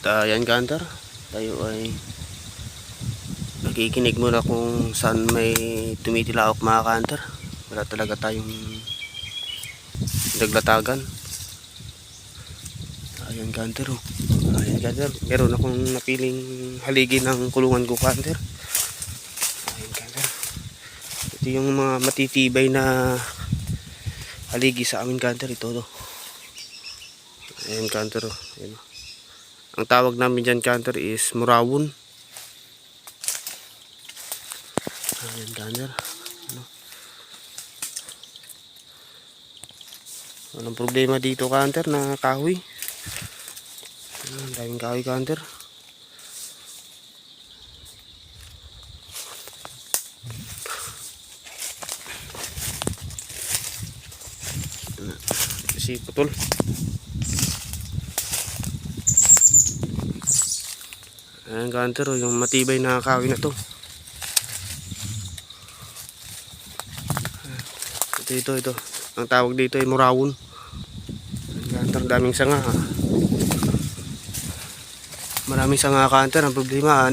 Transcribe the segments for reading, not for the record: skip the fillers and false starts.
Yan Kanter, tayo ay nakikinig muna kung saan may tumitilaok mga Kanter. Wala talaga tayong naglatagan. Ayan Kanter, oh. Ayan Kanter, meron akong napiling haligi ng kulungan ko Kanter. Ayan Kanter, ito yung mga matitibay na haligi sa amin Kanter. Ito to. Ayan Kanter, oh. Ayan. Ang tawag namin dyan Kanter is murawon. Ayan Kanter. Walang problema dito Kanter na kahoy. Ang daming kahoy Kanter. Kasi putol. Ayan Kanter, yung matibay na kahoy na to. Ito. Ang tawag dito ay murawon. Ayan Kanter, daming sanga. Maraming sanga Kanter. Ang problema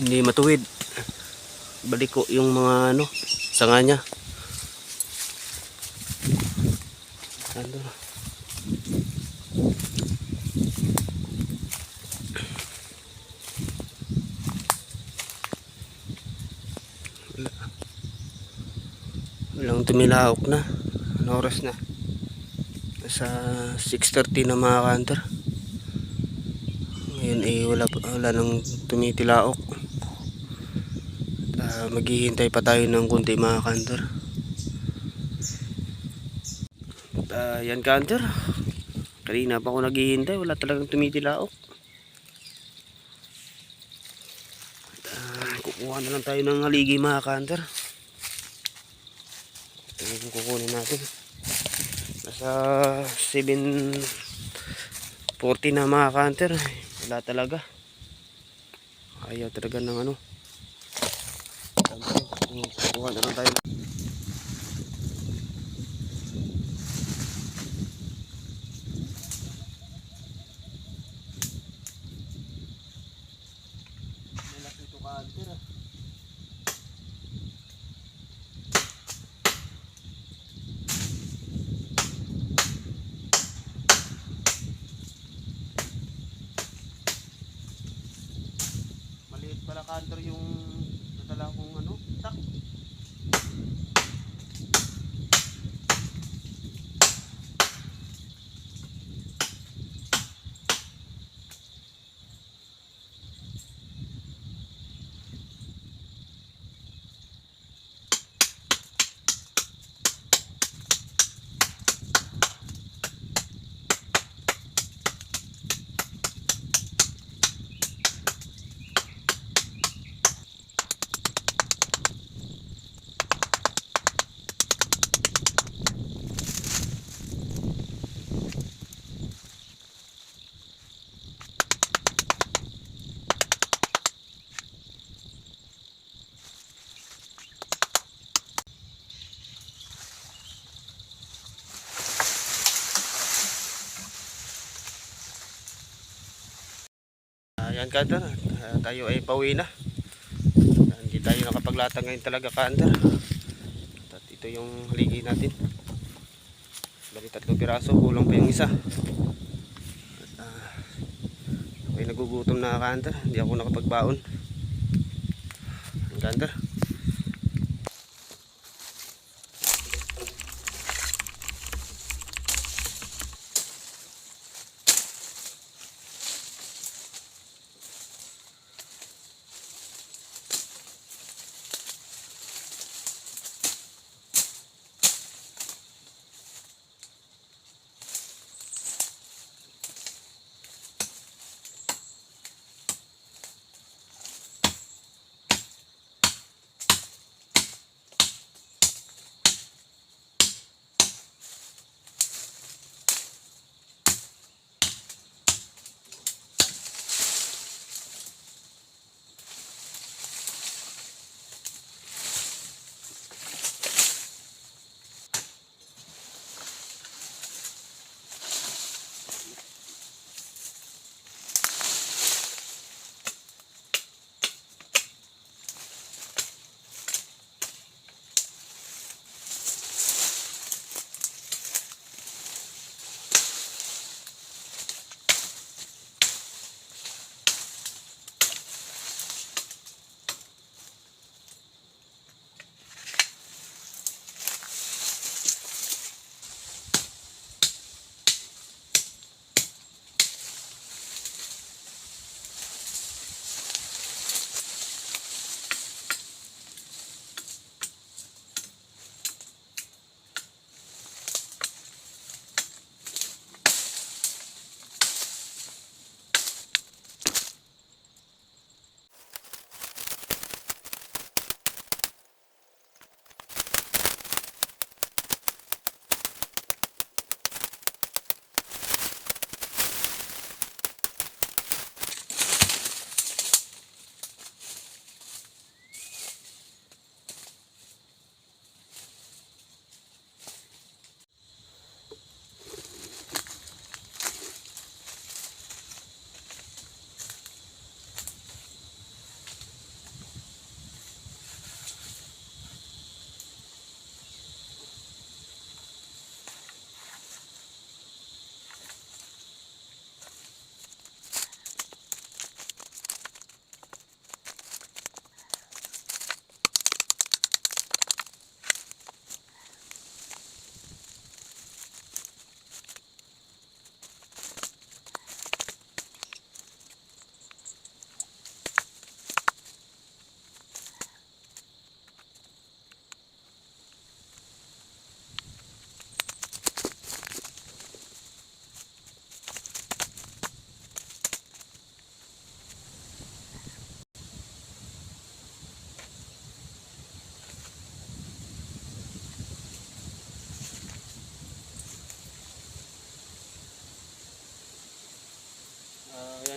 hindi matuwid. Balik ko yung mga sanga niya. Kanter. Walang tumilaok na. Ano oras na? Nasa 6:30 na mga Kanter. Ngayon wala nang tumitilaok. Maghihintay pa tayo ng konti mga Kanter. Yan Kanter, kanina pa ako naghihintay, wala talagang tumitilaok. Kukuha na lang tayo ng haligi mga Kanter. Ito yung kukunin natin. Nasa 7:40 na mga Kanter. Wala talaga. Ayaw talaga ng kukuha na lang tayo. Malaki ito Kanter. Maliit pala Kanter yung nadala kong sak. Ayan Kanter, tayo ay pauwi na. Hindi tayo nakapaglatag ngayon talaga Kanter. At ito yung haligi natin. Bali 3 piraso, kulang pa yung isa. Ako'y nagugutom na Kanter, hindi ako nakapagbaon. Ayan Kanter.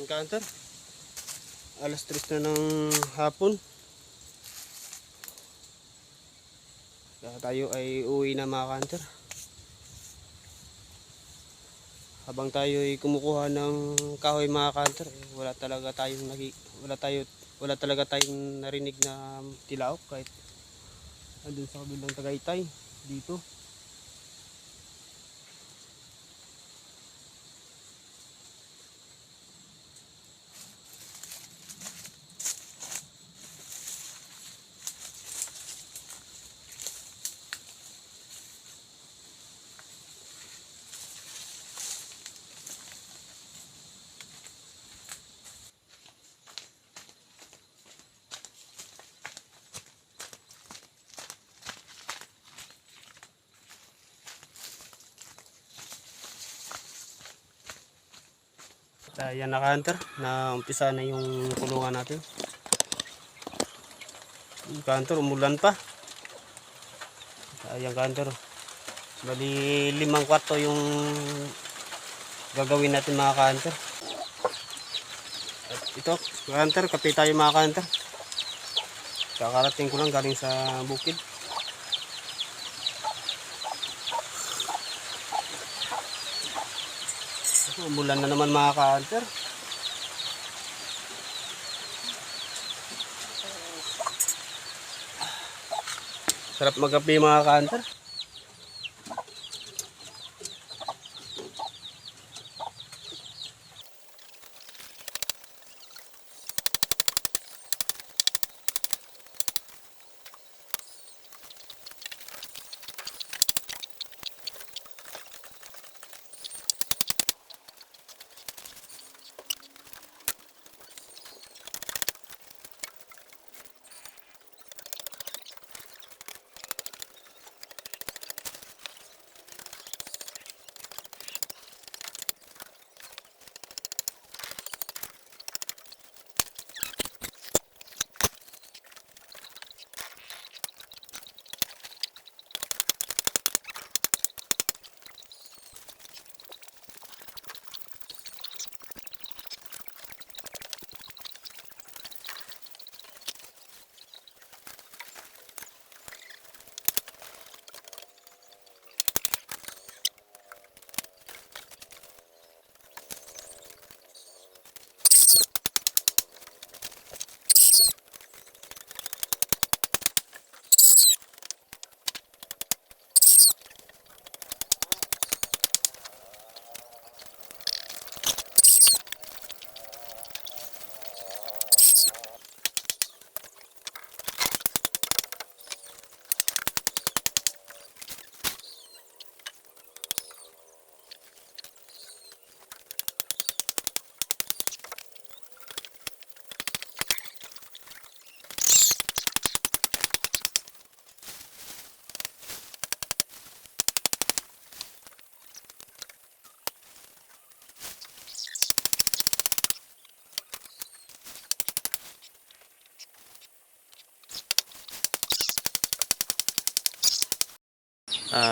Ayan ka hunter, alas 3 na ng hapon. Kaya tayo ay uwi na mga hunter. Habang tayo ay kumukuha ng kahoy mga hunter, wala talaga tayong narinig na tilaok kahit andun sa kabilang Tagaytay dito. Ayan na ka-hunter, na umpisa na yung kulungan natin. Ka-hunter, umulan pa. Ayan ka-hunter, bali 5 kwarto yung gagawin natin mga ka-hunter. At ito ka-hunter, kape tayo mga ka-hunter. Kakarating ko lang galing sa bukid. Umulan na naman mga ka-hunter. Sarap magkape mga ka-hunter.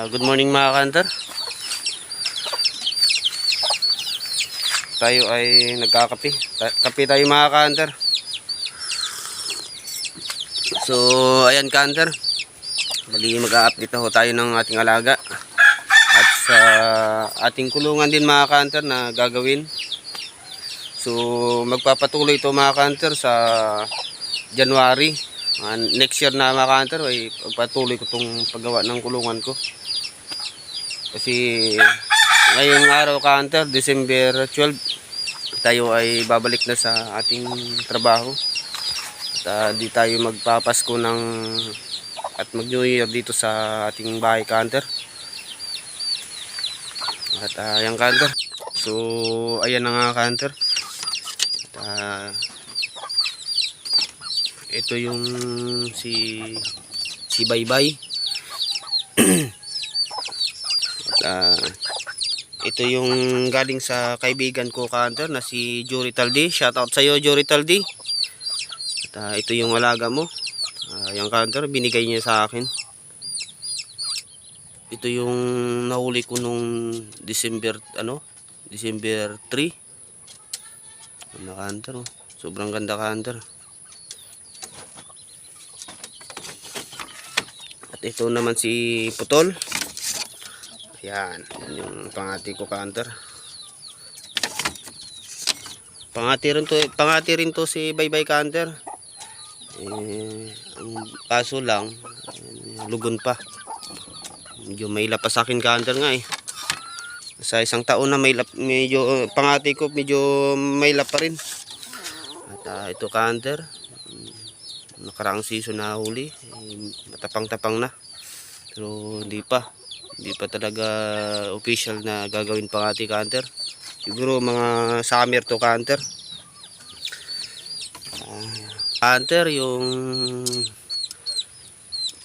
Good morning mga ka-hunter. Tayo ay nagkakape. Kape tayo mga ka-hunter. So ayan ka-hunter, bali mag-a-update tayo ng ating alaga. At sa ating kulungan din mga ka-hunter na gagawin. So magpapatuloy ito mga ka-hunter sa January. Next year na mga ka-hunter ay pagpatuloy ko itong paggawa ng kulungan ko. Kasi ngayong araw ka-hunter, December 12, tayo ay babalik na sa ating trabaho. At di tayo magpapasko at mag New Year dito sa ating bahay ka-hunter. At ayan ka-hunter. So ayan na nga ka-hunter. Ito yung si Baybay. Ito yung galing sa kaibigan ko ka-hunter na si Jory Taldi. Shoutout sa iyo Jory Taldi. At ito yung alaga mo. Yung ka-hunter binigay niya sa akin. Ito yung nahuli ko nung December 3. Ganda ka hunter, oh. Sobrang ganda ka hunter. At ito naman si Putol. Ayan, yan yung pangati ko ka hunter. Pangati rin to si Baybay ka hunter. Ang kaso lang, lugon pa. Medyo may lap pa sa akin ka hunter nga eh. Sa isang taon na medyo pangati ko medyo may lap pa rin. At ito ka hunter, nakaraang season na huli, matapang-tapang na. Pero hindi pa talaga official na gagawin pangati ka hunter. Siguro mga summer to ka hunter. Hunter, yung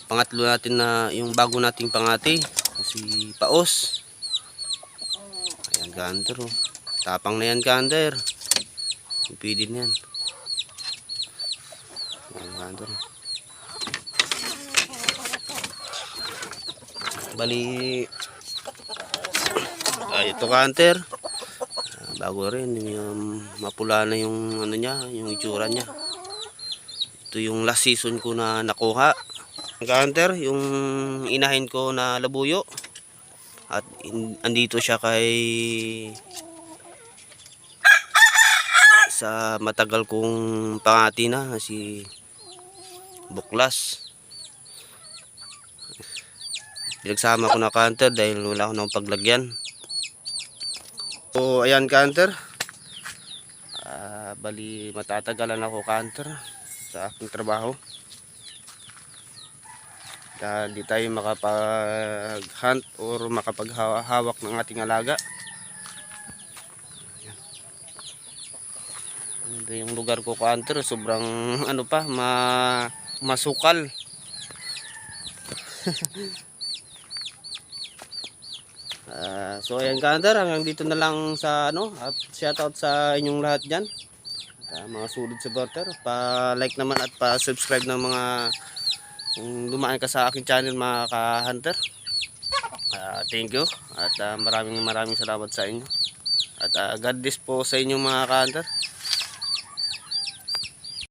pangatlo natin na yung bago nating pangati, si Paos. Ayan ka hunter, oh. Tapang na yan ka hunter. Pwede na yan. Ayan ka hunter. Bali, ito ka hunter. Bago rin, yung mapula na yung ano niya, yung itsura niya. Ito yung last season ko na nakuha. Ka-hunter, yung inahin ko na labuyo. At andito siya sa matagal kong pangati na si Buklas. Pinagsama ko na ka-hunter dahil wala ko nang paglagyan. So ayan ka-hunter. Bali matatagalan ako ka-hunter sa aking trabaho. Dahil di tayo makapag-hunt or makapaghawak ng ating alaga. Ayan. Ito yung lugar ko ka-hunter, sobrang ano pa, masukal. So ayan ka-hunter, hanggang dito na lang sa ano, at shoutout sa inyong lahat dyan. Mga sulit supporter, pa-like naman at pa-subscribe ng mga kung dumaan ka sa aking channel mga ka-hunter. Thank you at maraming salamat sa inyo. At God bless po sa inyo mga ka-hunter.